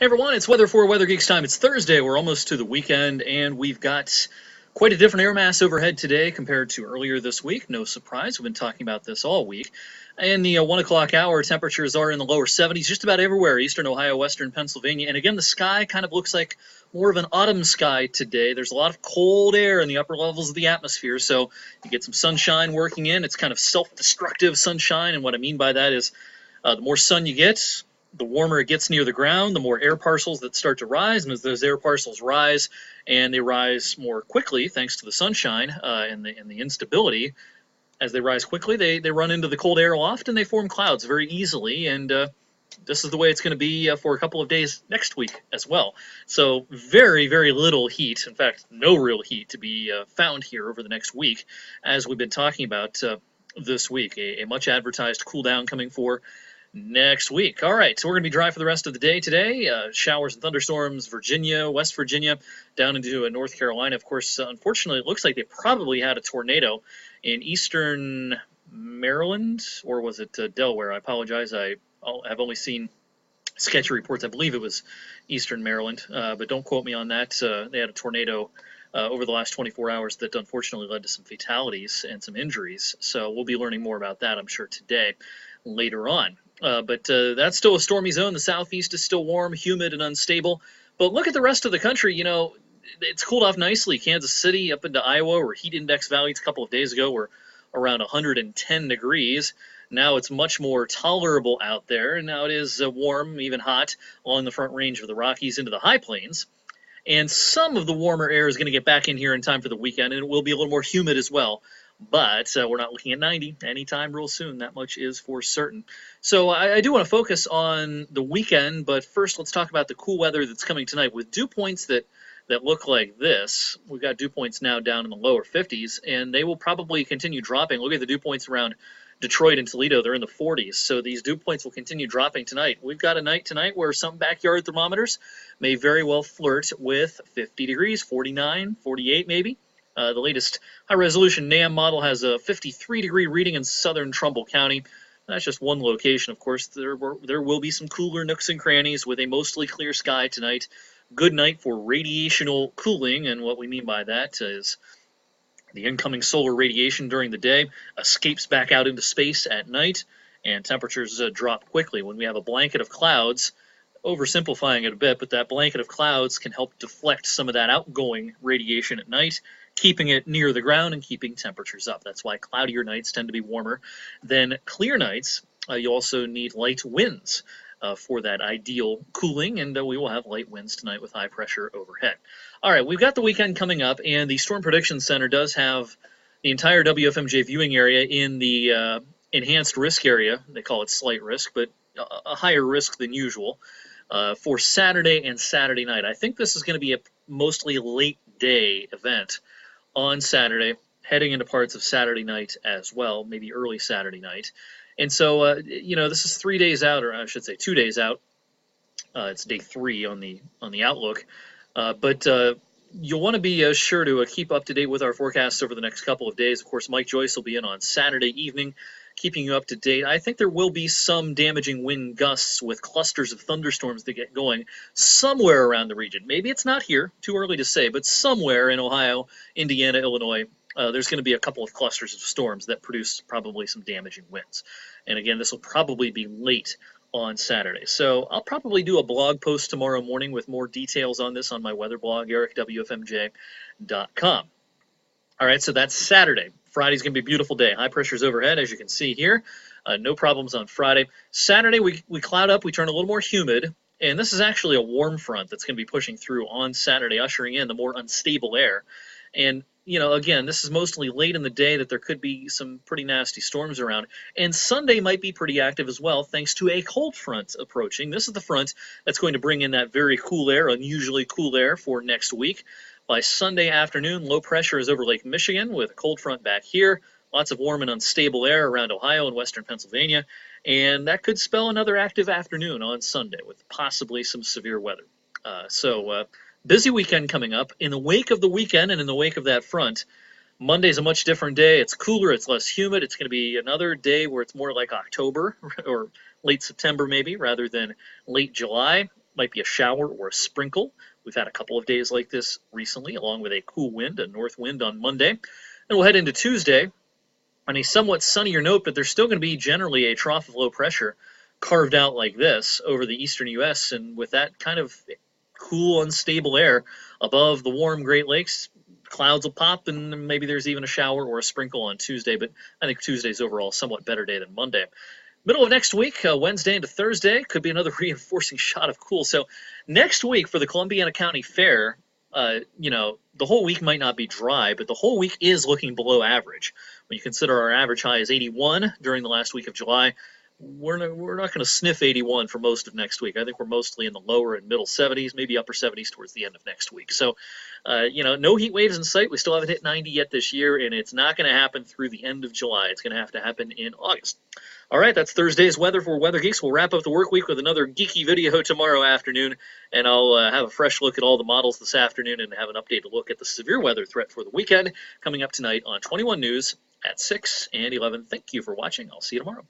Hey everyone, it's Weather for Weather Geeks time. It's Thursday. We're almost to the weekend, and we've got quite a different air mass overhead today compared to earlier this week. No surprise. We've been talking about this all week. In the 1 o'clock hour, temperatures are in the lower 70s just about everywhere, eastern Ohio, western Pennsylvania. And again, the sky kind of looks like more of an autumn sky today. There's a lot of cold air in the upper levels of the atmosphere, so you get some sunshine working in. It's kind of self-destructive sunshine, and what I mean by that is the more sun you get, the warmer it gets near the ground, the more air parcels that start to rise, and as those air parcels rise, and they rise more quickly thanks to the sunshine and the instability, as they rise quickly, they run into the cold air aloft and they form clouds very easily, and this is the way it's going to be for a couple of days next week as well. So very, very little heat, in fact, no real heat to be found here over the next week, as we've been talking about this week. A much advertised cool down coming for next week. All right, so we're going to be dry for the rest of the day today. Showers and thunderstorms, Virginia, West Virginia, down into North Carolina. Of course, unfortunately, it looks like they probably had a tornado in eastern Maryland, or was it Delaware? I apologize. I've only seen sketchy reports. I believe it was eastern Maryland, but don't quote me on that. They had a tornado over the last 24 hours that unfortunately led to some fatalities and some injuries. So we'll be learning more about that, I'm sure, today, later on. But that's still a stormy zone. The southeast is still warm, humid, and unstable. But look at the rest of the country. You know, it's cooled off nicely. Kansas City up into Iowa, where heat index values a couple of days ago were around 110 degrees. Now it's much more tolerable out there. And now it is warm, even hot, along the front range of the Rockies into the high plains. And some of the warmer air is going to get back in here in time for the weekend, and it will be a little more humid as well. But we're not looking at 90 anytime real soon. That much is for certain. So I do want to focus on the weekend, but first let's talk about the cool weather that's coming tonight with dew points that look like this. We've got dew points now down in the lower 50s, and they will probably continue dropping. Look at the dew points around Detroit and Toledo. They're in the 40s, so these dew points will continue dropping tonight. We've got a night tonight where some backyard thermometers may very well flirt with 50 degrees, 49, 48 maybe. The latest high-resolution NAM model has a 53-degree reading in southern Trumbull County. That's just one location, of course. There will be some cooler nooks and crannies with a mostly clear sky tonight. Good night for radiational cooling, and what we mean by that is the incoming solar radiation during the day escapes back out into space at night, and temperatures drop quickly. When we have a blanket of clouds, oversimplifying it a bit, but that blanket of clouds can help deflect some of that outgoing radiation at night, keeping it near the ground and keeping temperatures up. That's why cloudier nights tend to be warmer than clear nights. You also need light winds for that ideal cooling, and we will have light winds tonight with high pressure overhead. All right, we've got the weekend coming up, and the Storm Prediction Center does have the entire WFMJ viewing area in the enhanced risk area. They call it slight risk, but a higher risk than usual for Saturday and Saturday night. I think this is going to be a mostly late day event on Saturday, heading into parts of Saturday night as well, maybe early Saturday night. And so, this is 3 days out, or I should say 2 days out. It's day 3 on the outlook. But you'll want to be sure to keep up to date with our forecasts over the next couple of days. Of course, Mike Joyce will be in on Saturday evening, keeping you up to date. I think there will be some damaging wind gusts with clusters of thunderstorms that get going somewhere around the region. Maybe it's not here, too early to say, but somewhere in Ohio, Indiana, Illinois, there's going to be a couple of clusters of storms that produce probably some damaging winds. And again, this will probably be late on Saturday. So I'll probably do a blog post tomorrow morning with more details on this on my weather blog, ericwfmj.com. All right, so that's Saturday. Friday's going to be a beautiful day. High pressure's overhead, as you can see here. No problems on Friday. Saturday, we cloud up. We turn a little more humid. And this is actually a warm front that's going to be pushing through on Saturday, ushering in the more unstable air. And, again, this is mostly late in the day that there could be some pretty nasty storms around. And Sunday might be pretty active as well, thanks to a cold front approaching. This is the front that's going to bring in that very cool air, unusually cool air for next week. By Sunday afternoon, low pressure is over Lake Michigan with a cold front back here. Lots of warm and unstable air around Ohio and western Pennsylvania. And that could spell another active afternoon on Sunday with possibly some severe weather. So busy weekend coming up. In the wake of the weekend and in the wake of that front, Monday's a much different day. It's cooler. It's less humid. It's going to be another day where it's more like October or late September maybe rather than late July. might be a shower or a sprinkle. We've had a couple of days like this recently, along with a cool wind, a north wind on Monday. And we'll head into Tuesday on a somewhat sunnier note, but there's still going to be generally a trough of low pressure carved out like this over the eastern U.S. And with that kind of cool, unstable air above the warm Great Lakes, clouds will pop, and maybe there's even a shower or a sprinkle on Tuesday. But I think Tuesday's overall a somewhat better day than Monday. Middle of next week, Wednesday into Thursday, could be another reinforcing shot of cool. So next week for the Columbiana County Fair, the whole week might not be dry, but the whole week is looking below average. When you consider our average high is 81 during the last week of July, we're not going to sniff 81 for most of next week. I think we're mostly in the lower and middle 70s, maybe upper 70s towards the end of next week. So, no heat waves in sight. We still haven't hit 90 yet this year, and it's not going to happen through the end of July. It's going to have to happen in August. All right, that's Thursday's weather for Weather Geeks. We'll wrap up the work week with another geeky video tomorrow afternoon, and I'll have a fresh look at all the models this afternoon and have an updated look at the severe weather threat for the weekend coming up tonight on 21 News at 6 and 11. Thank you for watching. I'll see you tomorrow.